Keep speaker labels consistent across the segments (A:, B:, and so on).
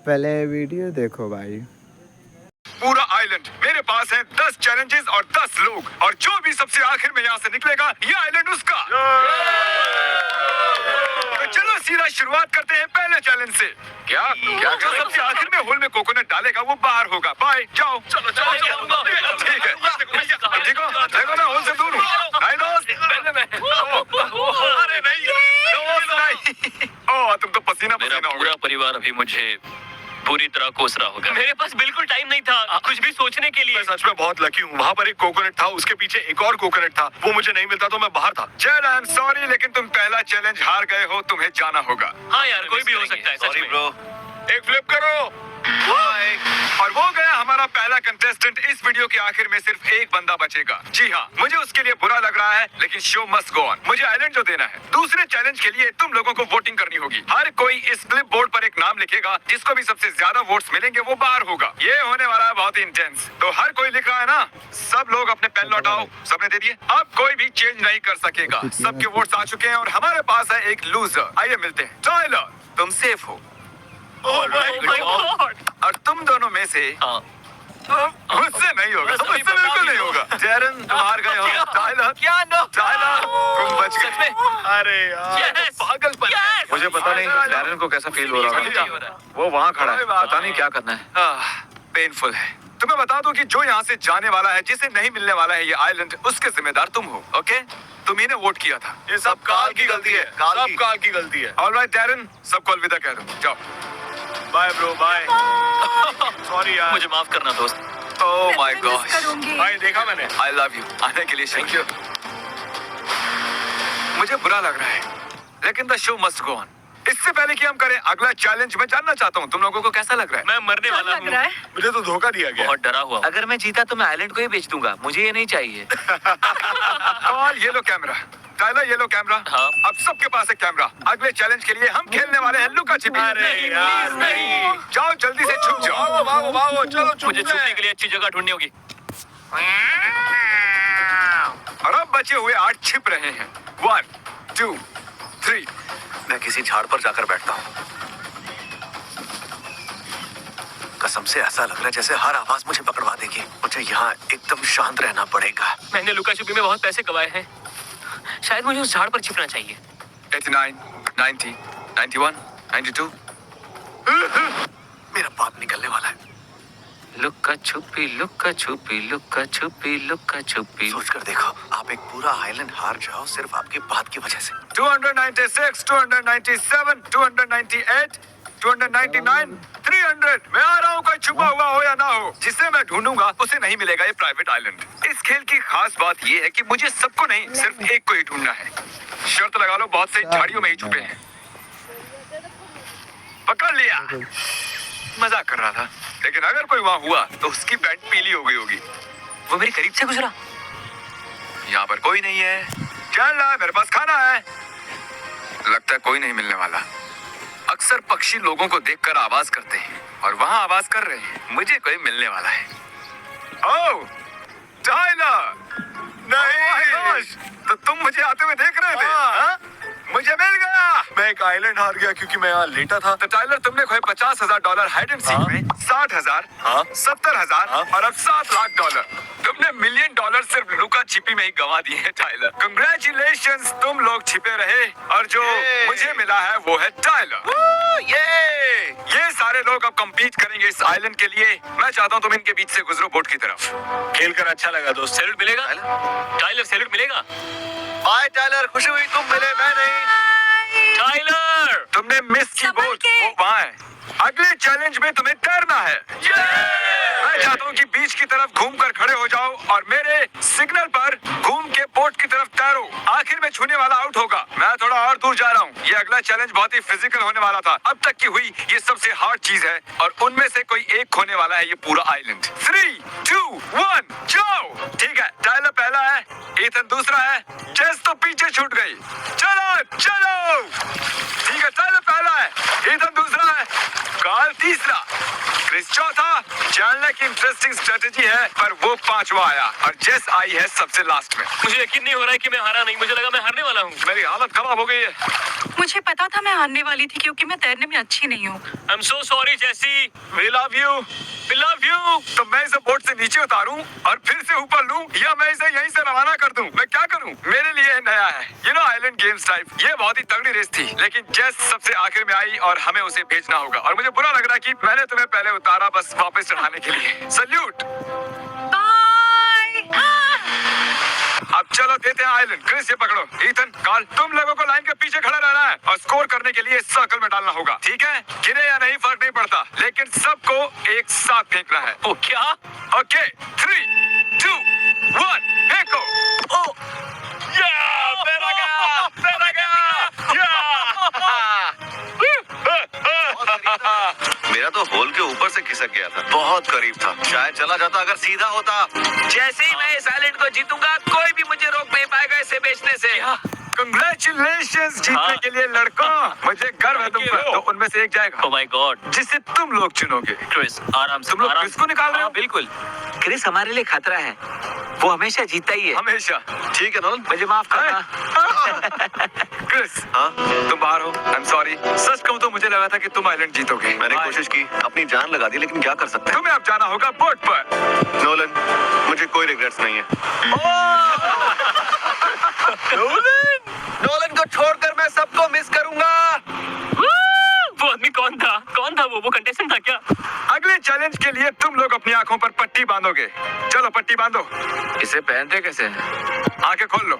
A: पहले वीडियो देखो भाई।
B: पूरा आइलैंड मेरे पास है 10 चैलेंजेस और 10 लोग, और जो भी सबसे आखिर में यहाँ से निकलेगा ये आइलैंड उसका। तो चलो सीधा शुरुआत करते हैं पहले चैलेंज से। क्या क्या जो सबसे आखिर में होल में कोकोनट डालेगा वो बाहर होगा। बाय, जाओ। चलो ठीक है। देखो देखो मैं होल से दूर हूँ। हाय दोस्त। अरे नहीं दोस्त नहीं। ओह तुम तो पसीना
C: मेरा
B: पसीना हो
C: पूरा
B: गया।
C: परिवार अभी मुझे पूरी तरह कोस रहा होगा।
D: मेरे पास बिल्कुल टाइम नहीं था कुछ भी सोचने के लिए।
B: मैं सच में बहुत लकी हूँ। वहाँ पर एक कोकोनट था, उसके पीछे एक और कोकोनट था, वो मुझे नहीं मिलता तो मैं बाहर था। चल आई एम सॉरी, लेकिन तुम पहला चैलेंज हार गए हो, तुम्हें जाना होगा।
D: हाँ यार कोई भी हो सकता है सच में।
C: ब्रो।
B: एक फ्लिप करो। और वो गया हमारा पहला कंटेस्टेंट। इस वीडियो के आखिर में सिर्फ एक बंदा बचेगा। जी हाँ, मुझे उसके लिए बुरा लग रहा है, लेकिन शो मस्ट गो ऑन। मुझे आइलैंड जो देना है। दूसरे चैलेंज के लिए तुम लोगों को वोटिंग करनी होगी। हर कोई इस क्लिप बोर्ड पर एक नाम लिखेगा, जिसको भी सबसे ज्यादा वोट्स मिलेंगे वो बाहर होगा। ये होने वाला है बहुत इंटेंस। तो हर कोई लिख रहा है ना? सब लोग अपने पेन लौटाओ। सबने दे दिए? अब कोई भी चेंज नहीं कर सकेगा। सबके वोट्स आ चुके हैं और हमारे पास है एक लूजर। आइए मिलते हैं। टाइलर, तुम सेफ हो।
D: Oh my God!
B: और तुम दोनों में से मुझसे नहीं होगा, मुझसे बिल्कुल नहीं होगा। जेरन तुम हार गए हो। टाइलर
D: क्या नो?
B: टाइलर तुम बच
D: सच में?
B: गए। अरे यार
D: Yes!
B: पागलपन है।
D: Yes!
B: मुझे पता नहीं डैरन को कैसा फील हो रहा है। वो वहाँ खड़ा है, पता नहीं क्या करना है। पेनफुल है। तुम्हें बता दूं कि जो यहाँ से जाने वाला है, जिसे नहीं मिलने वाला है ये आइलैंड, उसके जिम्मेदार तुम हो। ओके, तुम ही ने वोट किया था। ये सब काल की गलती है। सब काल की गलती है। ऑलराइट डैरन, सबको अलविदा कह दो। जाओ। Bye bro, bye. सॉरी यार।
C: मुझे माफ करना दोस्त।
B: Oh my God.
E: करूंगी।
B: भाई देखा मैंने। I love you. आने के लिए थैंक यू। मुझे बुरा लग रहा है, लेकिन the show must go on. इससे पहले कि हम करें अगला चैलेंज, मैं जानना चाहता हूँ तुम लोगों को कैसा लग रहा है।
D: मैं मरने वाला
E: लग रहा
D: हूँ।
E: है।
B: मुझे तो धोखा दिया गया।
C: बहुत डरा हुआ हूँ।
F: अगर मैं जीता तो मैं आइलैंड को ही बेच दूंगा, मुझे ये नहीं चाहिए।
B: कॉल ये लो कैमरा। टाइलर ये लो कैमरा।
C: हाँ।
B: अब सबके पास है कैमरा। अगले चैलेंज के लिए हम खेलने वाले हैं लुका छिपी।
D: अरे यार, नहीं।
B: जाओ जल्दी से छुप जाओ। भागो भागो, चलो छुप
C: मुझे छुपने के लिए अच्छी जगह ढूंढनी होगी।
B: और अब बचे हुए 8 छिप रहे हैं। 1 2 3।
F: मैं किसी झाड़ पर जाकर बैठता हूँ। कसम से ऐसा लग रहा है जैसे हर आवाज मुझे पकड़वा देगी। मुझे यहाँ एकदम शांत रहना पड़ेगा।
D: मैंने लुका छुपी में बहुत पैसे कमाए हैं, शायद मुझे उस झाड़ पर छिपना चाहिए।
B: 89 90 91 92।
F: मेरा बाप निकलने वाला है।
C: लुक्का छुपी लुक्का छुपी लुक्का छुपी लुक्का छुपी।
F: सोच कर देखो, आप एक पूरा आइलैंड हार जाओ सिर्फ आपके बात की वजह से।
B: 296 297 298 299 300। मैं आ रहा हूँ, कोई छुपा हुआ हो या ना हो, जिसे मैं ढूंढूंगा उसे नहीं मिलेगा ये प्राइवेट आइलैंड। इस खेल की खास बात ये है कि मुझे सबको नहीं, सिर्फ एक को ही ढूंढना है। शर्त लगा लो, बहुत से झाड़ियों में ही छुपे हैं। पकड़ लिया। मजाक कर रहा था, लेकिन अगर कोई वहाँ हुआ तो उसकी पैंट पीली हो गई होगी।
D: वो मेरे करीब से गुजरा।
B: यहाँ पर कोई नहीं है। चल रहा है, मेरे पास खाना है। लगता है कोई नहीं मिलने वाला। अक्सर पक्षी लोगों को देखकर आवाज करते हैं, और वहाँ आवाज कर रहे हैं। मुझे कोई मिलने वाला है। ओह टाइलर। नहीं तो तुम मुझे आते हुए देख रहे थे? हाँ? मुझे मिल गया। मैं एक आइलैंड हार गया क्योंकि मैं यहाँ लेटा था। तो टाइलर तुमने खोए $50,000 हाइड एंड सीक में, 60,000, 70,000 और अब $7,00,000। तुमने $1 मिलियन सिर्फ लुका छिपी में ही गंवा दिए हैं टाइलर। कंग्रेचुलेशंस, तुम लोग छिपे रहे और जो मुझे मिला है वो है टाइलर। ये सारे लोग अब compete करेंगे इस आइलैंड के लिए। मैं चाहता हूँ तुम इनके बीच से गुजरो बोट की तरफ। खेल कर अच्छा लगा दोस्त।
D: सैल्यूट मिलेगा? टाइलर सैल्यूट मिलेगा?
F: बाय टाइलर, खुशी हुई तुम मिले, मैं नहीं।
D: टाइलर
B: तुमने मिस की
E: संभल
B: बोट,
E: के।
B: वो वहाँ है। अगले चैलेंज में तुम्हें तैरना है। मैं चाहता हूँ कि बीच की तरफ घूमकर खड़े हो जाओ और मेरे सिग्नल पर घूम के बोट की तरफ तैरो। आखिर में छूने वाला आउट होगा। मैं थोड़ा और दूर जा रहा हूँ। ये अगला चैलेंज बहुत ही फिजिकल होने वाला था। अब तक की हुई ये सबसे हार्ड चीज है, और उनमें से कोई एक खोने वाला है ये पूरा आइलैंड। 3 2 1 जाओ। ठीक है, टाइलर पहला है, ईथन दूसरा है, जेस तो पीछे छूट गई। चलो चलो। ठीक है, टाइलर पहला है, ईथन दूसरा है, कार्ल तीसरा, क्रिस चौथा। जानना की इंटरेस्टिंग स्ट्रेटेजी है, पर वो पांचवा आया और जेस आई है सबसे लास्ट में।
D: मुझे यकीन नहीं हो रहा है कि मैं हारा नहीं, मुझे लगा मैं हारने वाला हूँ।
B: मेरी हालत खराब हो गई है।
E: मुझे पता था मैं हारने वाली थी क्योंकि मैं तैरने में अच्छी नहीं हूँ।
D: I am so sorry Jessie.
B: We love you.
D: We love you.
B: तो मैं इसे बोट से नीचे उतारूं और फिर से ऊपर लूं, या मैं इसे यहीं से रवाना कर दूं? मैं क्या करूं? मेरे लिए नया है, आइलैंड गेम्स टाइप। ये बहुत ही तगड़ी रेस थी, लेकिन जेस सबसे आखिर में आई और हमें उसे भेजना होगा। और मुझे बुरा लग रहा है कि मैंने तुम्हें पहले उतारा बस वापस चढ़ाने के लिए। सल्यूट। अब चलो देते हैं आइलैंड। क्रिस ये पकड़ो। ईथन, कार्ल, तुम लोगों को लाइन के पीछे खड़ा रहना है और स्कोर करने के लिए सर्कल में डालना होगा, ठीक है? गिरे या नहीं फर्क नहीं पड़ता, लेकिन सबको एक साथ फेंकना है।
D: ओ क्या?
B: ओके, 3, 2, 1, फेंको। मेरा गया, मेरा गया।
F: मेरा तो होल के ऊपर से खिसक गया था, बहुत करीब था। शायद चला जाता अगर सीधा होता।
C: जैसे ही मैं इस आइलैंड को जीतूंगा, कोई भी मुझे रोक नहीं पाएगा इसे बेचने से।
B: Congratulations जीतने के लिए लड़कों। मुझे गर्व है तुम पर। तो उनमें से एक जाएगा
D: ओ माय गॉड।
B: जिसे तुम लोग चुनोगे।
D: क्रिस, आराम से।
B: तुम लोग
D: आराम
B: क्रिस को निकाल रहे हो?
D: बिल्कुल।
C: क्रिस हमारे लिए खतरा है, वो हमेशा जीतता ही है।
B: हमेशा।
F: ठीक है नोलन,
C: मुझे माफ करना।
B: क्रिस,
F: हाँ?
B: तुम बाहर हो। I am sorry. सच कहूँ तो मुझे लगा था कि तुम आइलैंड जीतोगे।
F: मैंने कोशिश की, अपनी जान लगा दी, लेकिन क्या कर सकते हैं?
B: तुम्हें अब जाना होगा बोट पर।
F: नोलन, मुझे कोई रिग्रेट्स नहीं है।
C: नोलन को छोड़कर मैं सबको मिस करूंगा।
D: वो आदमी कौन था? कौन था वो कंटेस्टेंट था क्या?
B: अगले चैलेंज के लिए तुम लोग अपनी आंखों पर पट्टी बांधोगे। चलो पट्टी बांधो।
C: इसे पहनते कैसे?
B: आंखें खोल लो।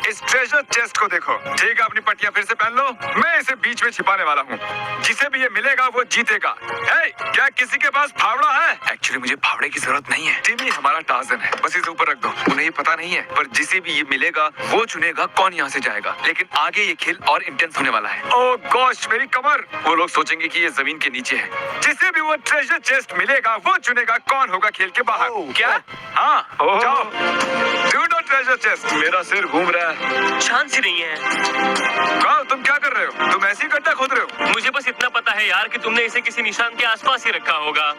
B: इस ट्रेजर चेस्ट को देखो। ठीक है, अपनी पट्टियां फिर से पहन लो। मैं इसे बीच में छिपाने वाला हूँ। जिसे भी ये मिलेगा वो जीतेगा। हे, क्या किसी के पास फावड़ा है? एक्चुअली मुझे फावड़े की जरूरत नहीं है। टिमी हमारा टार्जन है, बस इसे ऊपर रख दो। उन्हें ये पता नहीं है, पर जिसे भी ये मिलेगा वो चुनेगा कौन यहाँ से जाएगा। लेकिन आगे ये खेल और इंटेंस होने वाला है। ओह गॉश, मेरी कमर। वो लोग सोचेंगे कि ये जमीन के नीचे है। जिसे भी वो ट्रेजर चेस्ट मिलेगा वो चुनेगा कौन होगा खेल के बाहर। क्या? हाँ, जाओ। ढूंढो ट्रेजर चेस्ट। मेरा सिर घूम रहा है।
D: चांस ही नहीं है।
B: कार्ल, तुम क्या कर रहे हो? तुम ऐसी गड्ढा खोद रहे हो?
D: मुझे बस इतना पता है यार कि तुमने इसे किसी निशान के आसपास ही रखा होगा।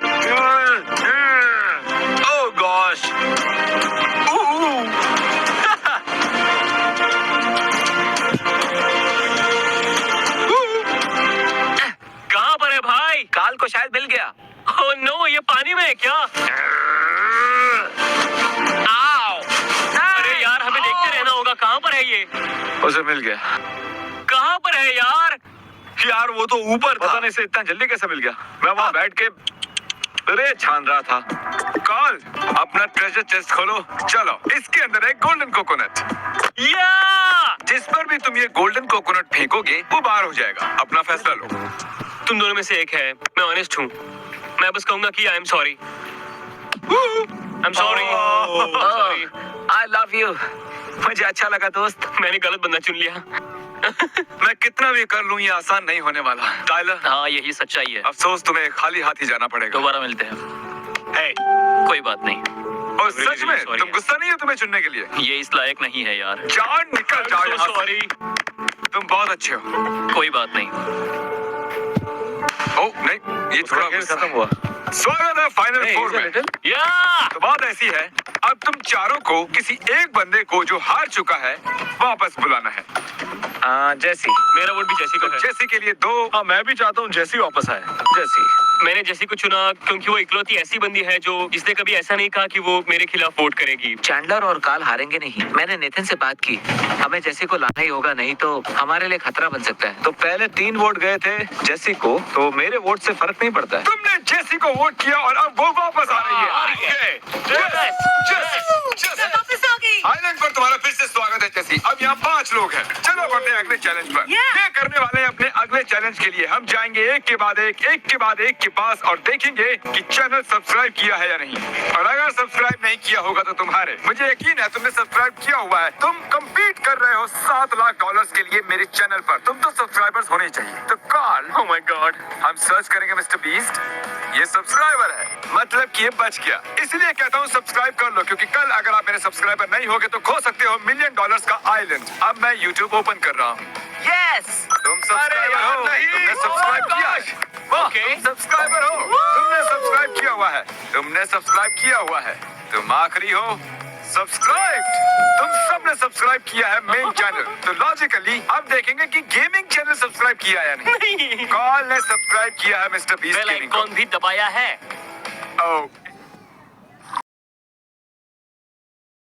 B: ओह गॉश।
D: कहाँ पर है भाई?
C: काल को शायद मिल गया।
D: ओह नो, ये पानी में है क्या? अरे यार, हमें देखते रहना होगा। कहाँ पर है ये?
B: उसे मिल गया।
D: कहाँ पर है यार?
B: यार वो तो ऊपर था। पता नहीं इसे इतना जल्दी कैसे मिल गया। मैं वहाँ बैठ के अरे छान रहा था। कार्ल, अपना ट्रेजर चेस्ट खोलो। चलो, इसके अंदर है गोल्डन कोकोनट।
D: या!
B: जिस पर भी तुम ये गोल्डन कोकोनट फेंकोगे वो बाहर हो जाएगा। अपना फैसला लो।
D: तुम दोनों में से एक है। मैं ऑनेस्ट हूँ। मैं बस कहूंगा कि I am sorry. I am sorry. Sorry.
C: I love you. मुझे अच्छा लगा दोस्त।
D: मैंने गलत बंदा चुन लिया।
B: मैं कितना भी कर लूं ये आसान नहीं होने वाला। टाइलर,
D: हाँ, यही सच्चाई है।
B: अफसोस तुम्हें खाली हाथ ही जाना पड़ेगा।
D: दोबारा मिलते हैं।
B: Hey,
D: कोई बात नहीं।
B: और सच में
D: sorry.
B: तुम गुस्सा नहीं है तुम्हें चुनने के लिए?
D: ये इस लायक नहीं है यार।
B: जान निकल जाओ यहाँ से।
D: सॉरी।
B: तुम बहुत अच्छे हो।
D: कोई बात नहीं।
B: ओ नहीं, ये थोड़ा खत्म हुआ। स्वागत है फाइनल फोर में।
D: या!
B: तो बात ऐसी है, अब तुम चारों को किसी एक बंदे को जो हार चुका है वापस बुलाना है।
C: जैसी।
D: मेरा वोट भी जेसी को है।
B: जेसी के लिए 2। हाँ, मैं भी चाहता हूँ जेसी वापस आए।
C: जैसी।
D: मैंने जेसी को चुना क्योंकि वो इकलौती ऐसी बंदी है जो जिसने कभी ऐसा नहीं कहा कि वो मेरे खिलाफ वोट करेगी।
C: चैंडलर और काल हारेंगे नहीं। मैंने नेथन से बात की, हमें जेसी को लाना ही होगा, नहीं तो हमारे लिए खतरा बन सकता है।
A: तो पहले 3 वोट गए थे जेसी को, तो मेरे वोट से फर्क नहीं पड़ता है।
B: तुमने जेसी को वोट किया और अब वो वापस आ रही है। आइलैंड पर तुम्हारा फिर से स्वागत है जेसी। अब यहाँ 5 लोग हैं। चलो बढ़ते हैं अगले चैलेंज पर। ये करने वाले हैं अपने अगले चैलेंज के लिए हम जाएंगे एक के बाद एक के पास और देखेंगे कि चैनल सब्सक्राइब किया है या नहीं। और अगर सब्सक्राइब नहीं किया होगा तो तुम्हारे, मुझे यकीन है तुमने सब्सक्राइब किया हुआ है। तुम कम्पीट कर रहे हो $7 लाख के लिए मेरे चैनल पर। तुम तो सब्सक्राइबर्स होने चाहिए। तो कार्ल,
D: ओह माय गॉड,
B: हम सर्च करेंगे मिस्टर बीस्ट। ये सब्सक्राइबर है, मतलब कि ये बच गया। इसलिए कहता हूँ सब्सक्राइब कर लो, क्योंकि कल अगर आप मेरे सब्सक्राइबर नहीं होगे तो खो सकते हो $1 मिलियन का आइलैंड। अब मैं YouTube ओपन कर रहा हूँ।
C: यस।
B: तुम सब्सक्राइबर हो? तुमने सब्सक्राइब किया?
D: ओके।
B: सब्सक्राइबर हो? तुमने सब्सक्राइब हुआ है, तुमने सब्सक्राइब किया हुआ है, तुम आखिरी हो सब्सक्राइब। तुम सबने सब्सक्राइब किया है मेन चैनल, तो लॉजिकली अब देखेंगे कि गेमिंग चैनल सब्सक्राइब किया या नहीं। कौन ने सब्सक्राइब किया है मिस्टर बीस्ट
D: बेल
B: गेमिंग को?
D: आइकॉन भी दबाया है।
B: ओह